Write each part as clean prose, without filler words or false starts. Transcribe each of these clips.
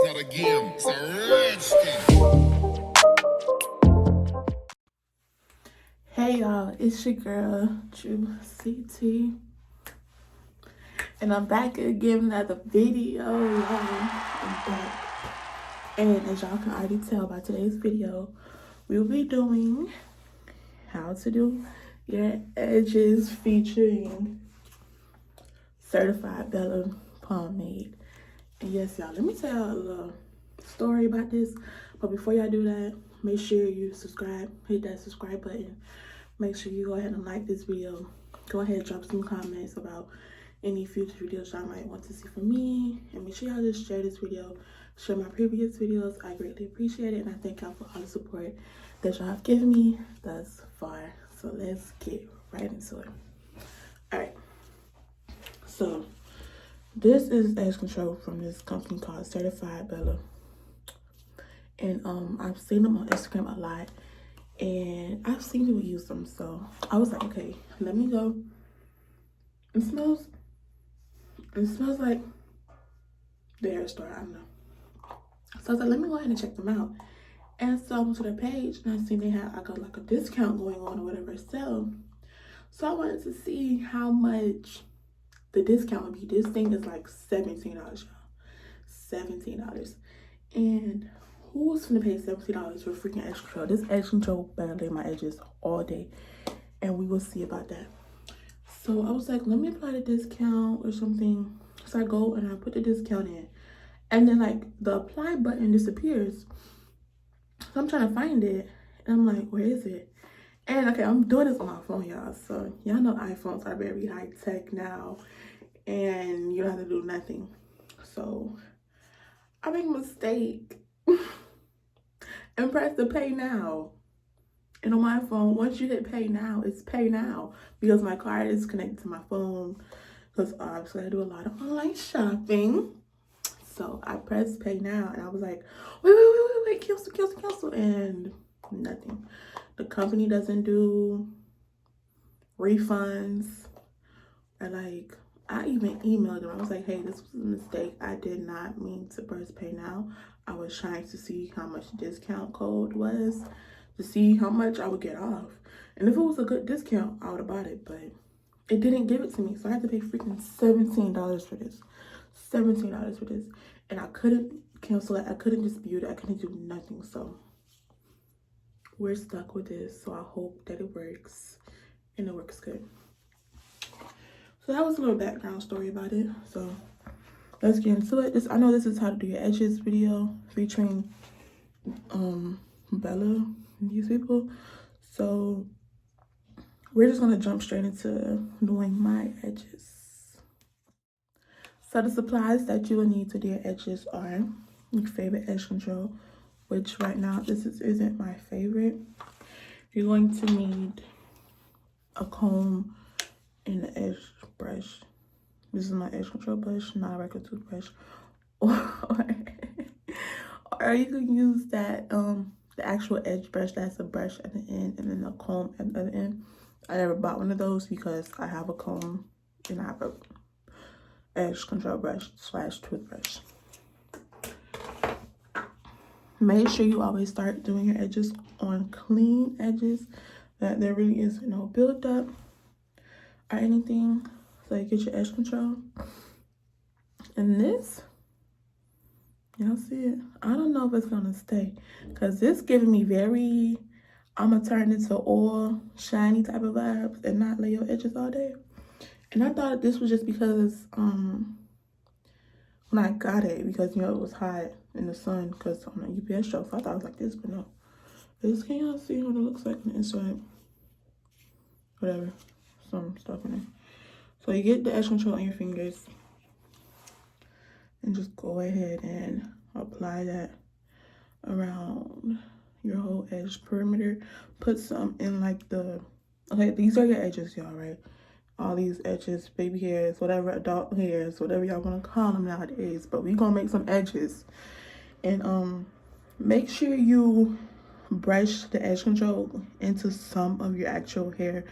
It's not a game, it's a rich thing. Hey y'all, it's your girl Drew CT, and I'm back again with another video. Y'all, I'm back, and as y'all can already tell by today's video, we'll be doing how to do your edges featuring certified Bella pomade. And yes, y'all, let me tell y'all a little story about this. But before y'all do that, make sure you subscribe, hit that subscribe button. Make sure you go ahead and like this video. Go ahead and drop some comments about any future videos y'all might want to see from me. And make sure y'all just share this video, share my previous videos. I greatly appreciate it. And I thank y'all for all the support that y'all have given me thus far. So let's get right into it. All right. So this is edge control from this company called Certified Bella. And I've seen them on Instagram a lot. And I've seen people use them, so I was like, okay, let me go. It smells like the hair store, I don't know. So I was like, let me go ahead and check them out. And so I went to their page and I seen I got like a discount going on or whatever sale. So I wanted to see how much the discount would be. This thing is like $17, y'all. $17. And who's gonna pay $17 for freaking edge control? This edge control better lay my edges all day, and we will see about that. So I was like, let me apply the discount or something. So I go and I put the discount in, and then like the apply button disappears. So I'm trying to find it, and I'm like, where is it? And okay, I'm doing this on my phone, y'all. So y'all know iPhones are very high tech now, and you don't have to do nothing. So I make a mistake and press the pay now. And on my phone, once you hit pay now, it's pay now because my card is connected to my phone, because obviously I do a lot of online shopping. So I pressed pay now and I was like, wait, cancel, and nothing. The company doesn't do refunds. Or like, I even emailed them. I was like, hey, this was a mistake. I did not mean to press pay now. I was trying to see how much the discount code was to see how much I would get off. And if it was a good discount, I would have bought it, but it didn't give it to me. So I had to pay freaking $17 for this. $17 for this. And I couldn't cancel it. I couldn't dispute it. I couldn't do nothing. So we're stuck with this. So I hope that it works and it works good. So that was a little background story about it. So let's get into it. I know this is how to do your edges video featuring Bella and these people. So we're just gonna jump straight into doing my edges. So the supplies that you will need to do your edges are your favorite edge control, which right now isn't my favorite. You're going to need a comb and an edge brush. This is my edge control brush, not a regular toothbrush. Or you can use that the actual edge brush that's a brush at the end and then a comb at the other end. I never bought one of those because I have a comb and I have a edge control brush / toothbrush. Make sure you always start doing your edges on clean edges, that there really is no buildup or anything. So you get your edge control. And this, y'all see it? I don't know if it's gonna stay, because this giving me very, I'm gonna turn into oil, shiny type of vibes and not lay your edges all day. And I thought this was just because when I got it, because you know it was hot in the sun because on a UPS show. So I thought it was like this, but no. This, can y'all see what it looks like on the inside? Whatever, some stuff in it. So you get the edge control on your fingers and just go ahead and apply that around your whole edge perimeter. Put some in like okay, these are your edges, y'all, right? All these edges, baby hairs, whatever, adult hairs, whatever y'all want to call them nowadays. But we gonna make some edges. And make sure you brush the edge control into some of your actual hair,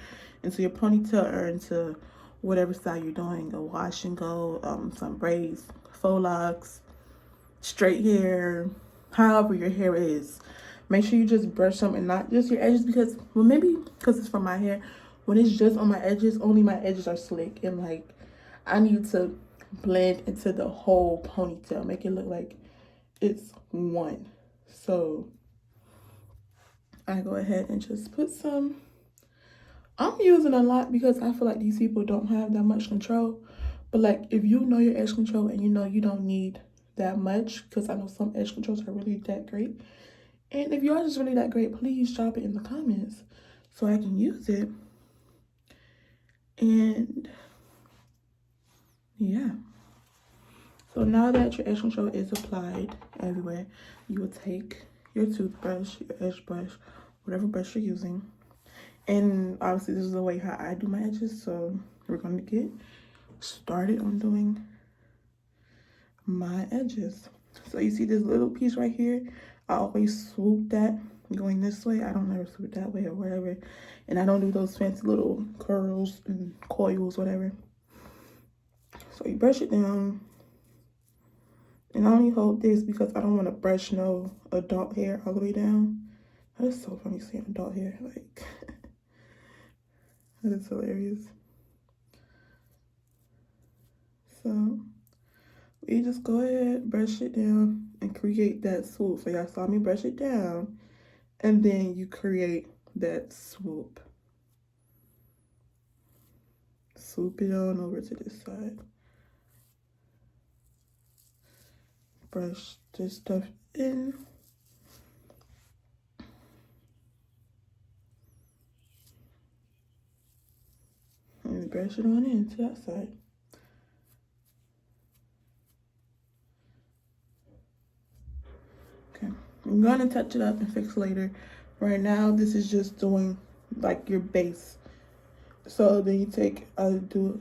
into your ponytail or into whatever style you're doing, a wash and go, some braids, faux locks, straight hair, however your hair is, make sure you just brush them and not just your edges, because, well, maybe because it's from my hair, when it's just on my edges, only my edges are slick, and like I need to blend into the whole ponytail, make it look like it's one. So I go ahead and just put some. I'm using a lot because I feel like these people don't have that much control. But like, if you know your edge control and you know you don't need that much, because I know some edge controls are really that great. And if yours is really that great, please drop it in the comments so I can use it. And yeah. So now that your edge control is applied everywhere, you will take your toothbrush, your edge brush, whatever brush you're using. And obviously this is the way how I do my edges. So we're going to get started on doing my edges. So you see this little piece right here? I always swoop that going this way. I don't ever swoop that way or wherever. And I don't do those fancy little curls and coils, whatever. So you brush it down. And I only hold this because I don't want to brush no adult hair all the way down. That is so funny seeing adult hair. Like, that is hilarious. So you just go ahead, brush it down, and create that swoop. So y'all saw me brush it down, and then you create that swoop. Swoop it on over to this side. Brush this stuff in. And brush it on into that side. Okay, I'm gonna touch it up and fix later. Right now, this is just doing like your base. So then you take, I do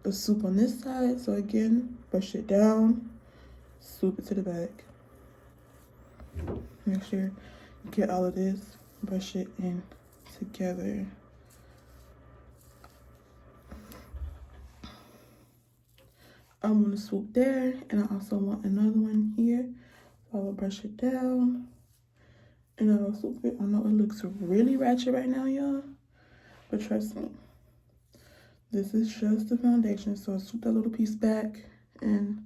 the swoop on this side. So again, brush it down, swoop it to the back. Make sure you get all of this, brush it in together. I want to swoop there, and I also want another one here. So I will brush it down, and I will swoop it. I know it looks really ratchet right now, y'all, but trust me, this is just the foundation. So I swoop that little piece back, and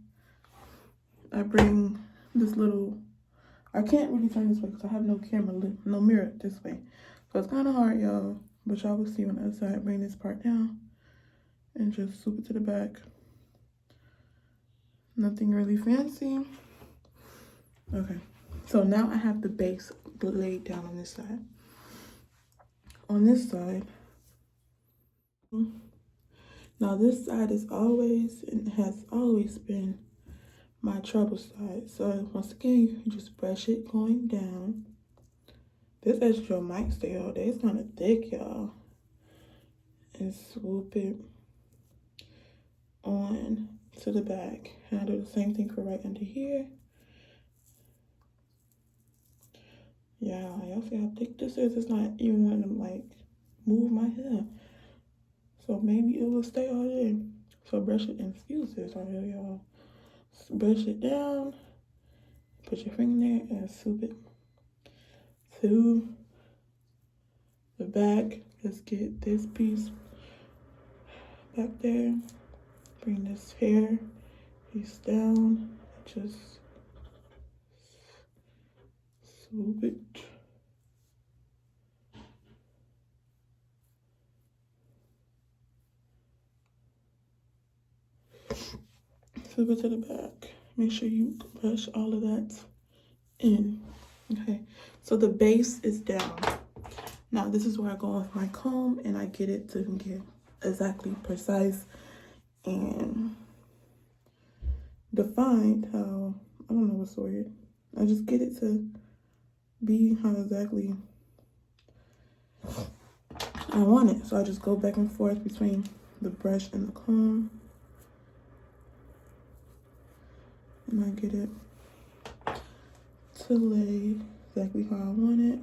I bring this little, I can't really turn this way because I have no camera, no mirror this way. So it's kind of hard, y'all, but y'all will see on the other side. Bring this part down and just swoop it to the back. Nothing really fancy. Okay, so now I have the base laid down on this side. On this side, now this side is always and has always been my trouble side. So once again, you just brush it going down. This extra might stay all day. It's kind of thick, y'all. And swoop it on to the back. And I do the same thing for right under here. Yeah, y'all see how thick this is? It's not even wanting to like move my hair. So maybe it will stay all day. So brush it, and excuse this right here, y'all. Brush it down, put your finger there and swoop it to the back. Let's get this piece back there. Bring this hair piece down. Just swoop it. Swoop it to the back. Make sure you brush all of that in. Okay, so the base is down. Now this is where I go with my comb and I get it to get exactly precise and defined how, I don't know what's the word. I just get it to be how exactly I want it. So I just go back and forth between the brush and the comb. And I get it to lay exactly how I want it.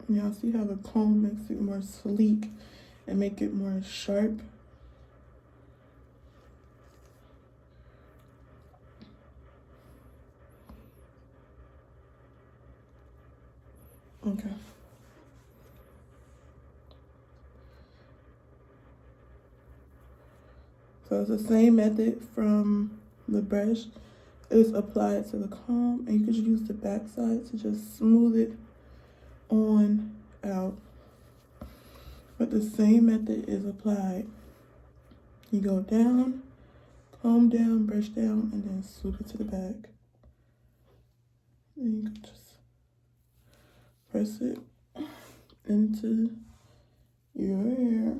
Y'all see how the comb makes it more sleek and make it more sharp? Okay. So it's the same method from the brush. It's applied to the comb, and you could use the back side to just smooth it on out. But the same method is applied. You go down, comb down, brush down, and then swoop it to the back. And you can just press it into your hair.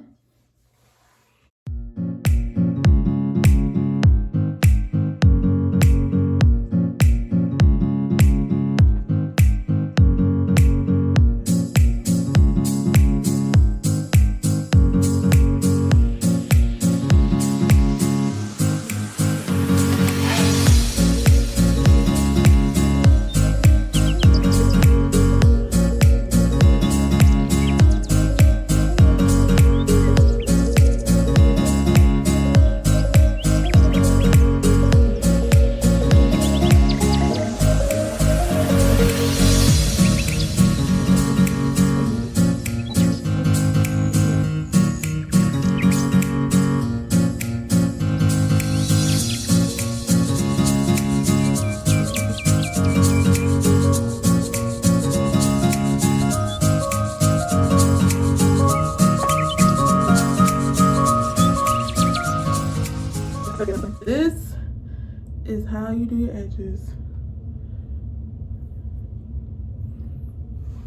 This is how you do your edges.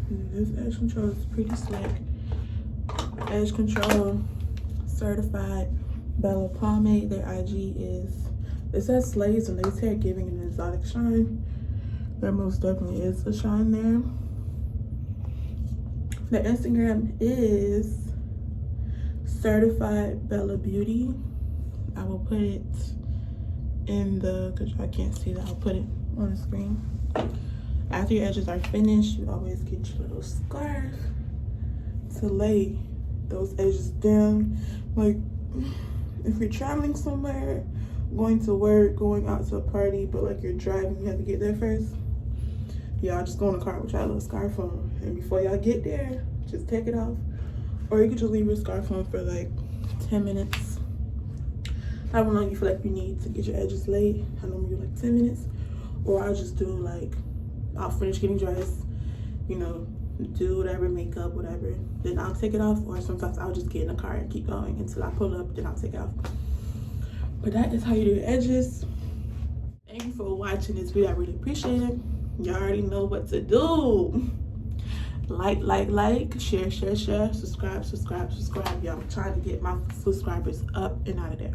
This edge control is pretty slick. Edge Control Certified Bella Pomade. Their IG is, it says Slaves and Lace Hair, giving an exotic shine. There most definitely is a shine there. The Instagram is Certified Bella Beauty. I will put it in the, because I can't see that, I'll put it on the screen. After your edges are finished, you always get your little scarf to lay those edges down. Like, if you're traveling somewhere, going to work, going out to a party, but like you're driving, you have to get there first. Y'all just go in the car with y'all little scarf on, and before y'all get there, just take it off. Or you could just leave your scarf on for like 10 minutes. However long you feel like you need to get your edges laid. I normally do like 10 minutes. Or I'll just do like, I'll finish getting dressed, you know, do whatever, makeup, whatever. Then I'll take it off. Or sometimes I'll just get in the car and keep going until I pull up, then I'll take it off. But that is how you do your edges. Thank you for watching this video. I really appreciate it. Y'all already know what to do. Like, share, subscribe. Y'all, I'm trying to get my subscribers up and out of there.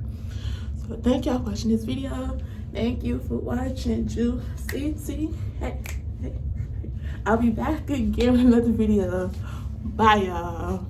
So thank y'all for watching this video. Thank you for watching. See, hey. I'll be back again with another video. Bye, y'all.